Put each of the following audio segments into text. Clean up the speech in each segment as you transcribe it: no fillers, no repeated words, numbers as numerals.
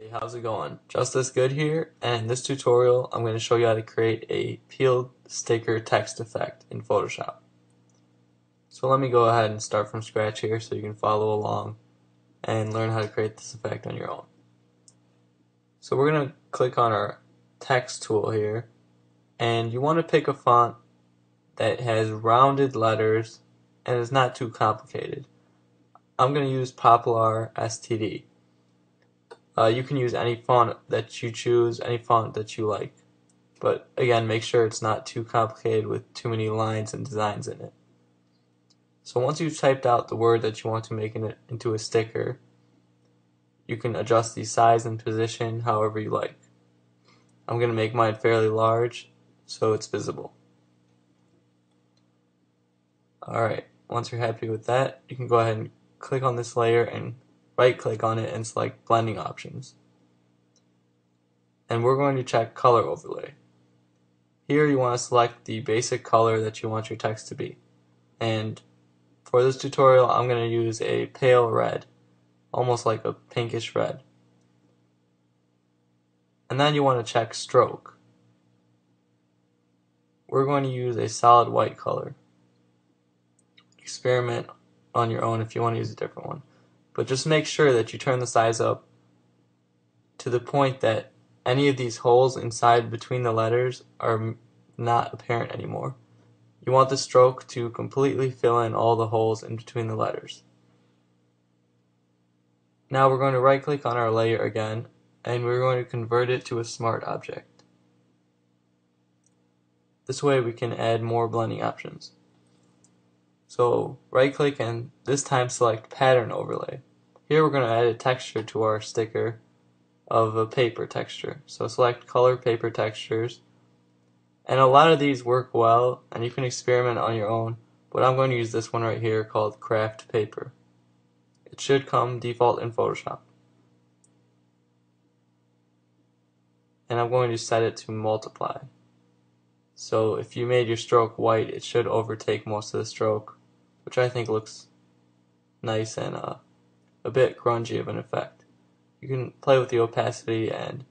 Hey, how's it going? Just This Good here, and in this tutorial I'm going to show you how to create a peeled sticker text effect in Photoshop. So let me go ahead and start from scratch here so you can follow along and learn how to create this effect on your own. So we're going to click on our text tool here, and you want to pick a font that has rounded letters and is not too complicated. I'm going to use Popular STD. You can use any font that you choose, any font that you like. But again, make sure it's not too complicated with too many lines and designs in it. So once you've typed out the word that you want to make into a sticker, you can adjust the size and position however you like. I'm going to make mine fairly large so it's visible. Alright, once you're happy with that, you can go ahead and click on this layer and right click on it and select blending options. And we're going to check color overlay. Here you want to select the basic color that you want your text to be. And for this tutorial I'm going to use a pale red, almost like a pinkish red. And then you want to check stroke. We're going to use a solid white color. Experiment on your own if you want to use a different one. But just make sure that you turn the size up to the point that any of these holes inside between the letters are not apparent anymore. You want the stroke to completely fill in all the holes in between the letters. Now we're going to right click on our layer again, and we're going to convert it to a smart object. This way we can add more blending options. So right click and this time select pattern overlay. Here we're going to add a texture to our sticker of a paper texture. So select color paper textures. And a lot of these work well and you can experiment on your own, but I'm going to use this one right here called craft paper. It should come default in Photoshop. And I'm going to set it to multiply. So if you made your stroke white, it should overtake most of the stroke, which I think looks nice and a bit grungy of an effect. You can play with the opacity and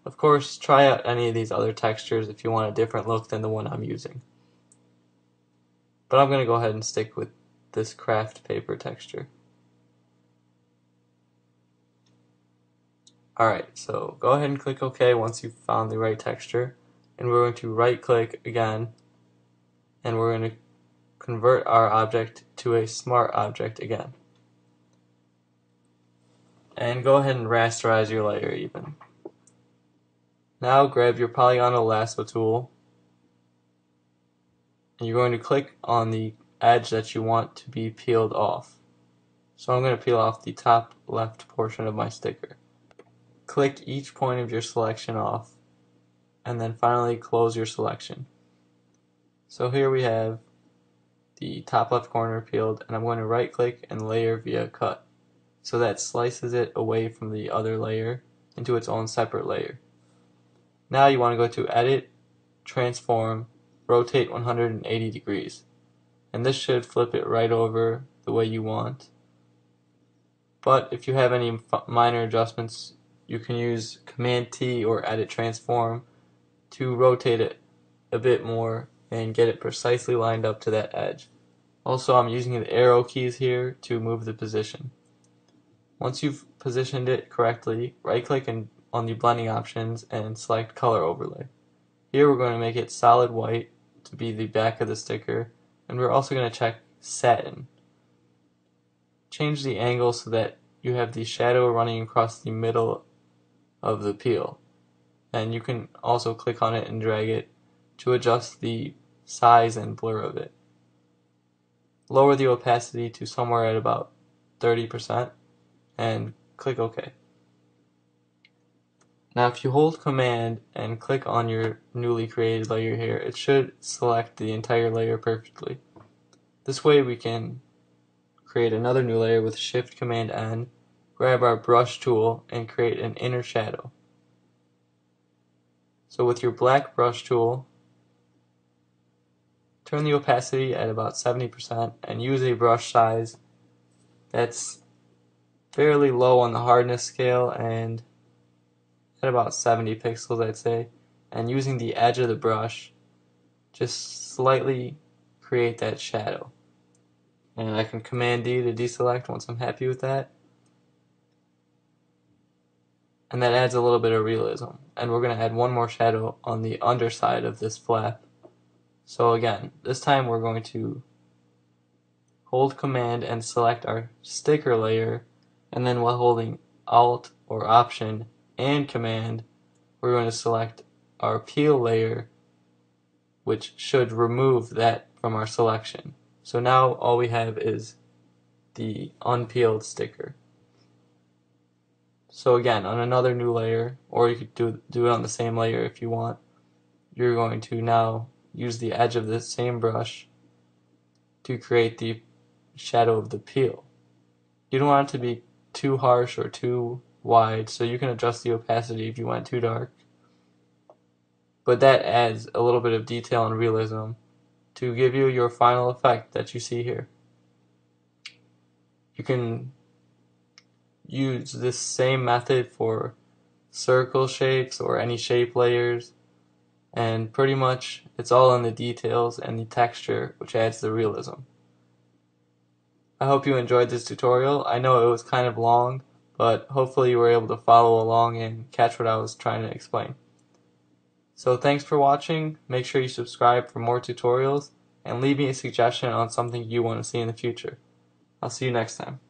of course try out any of these other textures if you want a different look than the one I'm using. But I'm going to go ahead and stick with this craft paper texture. Alright, so go ahead and click OK once you've found the right texture, and we're going to right click again and we're going to convert our object to a smart object again. And go ahead and rasterize your layer even. Now grab your polygonal lasso tool and you're going to click on the edge that you want to be peeled off. So I'm going to peel off the top left portion of my sticker. Click each point of your selection off and then finally close your selection. So here we have the top left corner peeled, and I'm going to right click and layer via cut. So that slices it away from the other layer into its own separate layer. Now you want to go to Edit, Transform, Rotate 180 degrees. And this should flip it right over the way you want. But if you have any minor adjustments, you can use Command T or Edit Transform to rotate it a bit more and get it precisely lined up to that edge. Also, I'm using the arrow keys here to move the position. Once you've positioned it correctly, right click on the blending options and select color overlay. Here we're going to make it solid white to be the back of the sticker, and we're also going to check satin. Change the angle so that you have the shadow running across the middle of the peel, and you can also click on it and drag it to adjust the size and blur of it. Lower the opacity to somewhere at about 30% and click OK. Now if you hold Command and click on your newly created layer here, it should select the entire layer perfectly. This way we can create another new layer with Shift Command N, grab our brush tool and create an inner shadow. So with your black brush tool, turn the opacity at about 70% and use a brush size that's fairly low on the hardness scale and at about 70 pixels, I'd say, and using the edge of the brush, just slightly create that shadow. And I can Command D to deselect once I'm happy with that. And that adds a little bit of realism. And we're going to add one more shadow on the underside of this flap. So again, this time we're going to hold Command and select our sticker layer, and then while holding Alt or Option and Command, we're going to select our peel layer, which should remove that from our selection. So now all we have is the unpeeled sticker. So again, on another new layer, or you could do it on the same layer if you want, you're going to now use the edge of the same brush to create the shadow of the peel. You don't want it to be too harsh or too wide, so you can adjust the opacity if you want too dark. But that adds a little bit of detail and realism to give you your final effect that you see here. You can use this same method for circle shapes or any shape layers, and pretty much it's all in the details and the texture, which adds the realism. I hope you enjoyed this tutorial. I know it was kind of long, but hopefully you were able to follow along and catch what I was trying to explain. So thanks for watching. Make sure you subscribe for more tutorials and leave me a suggestion on something you want to see in the future. I'll see you next time.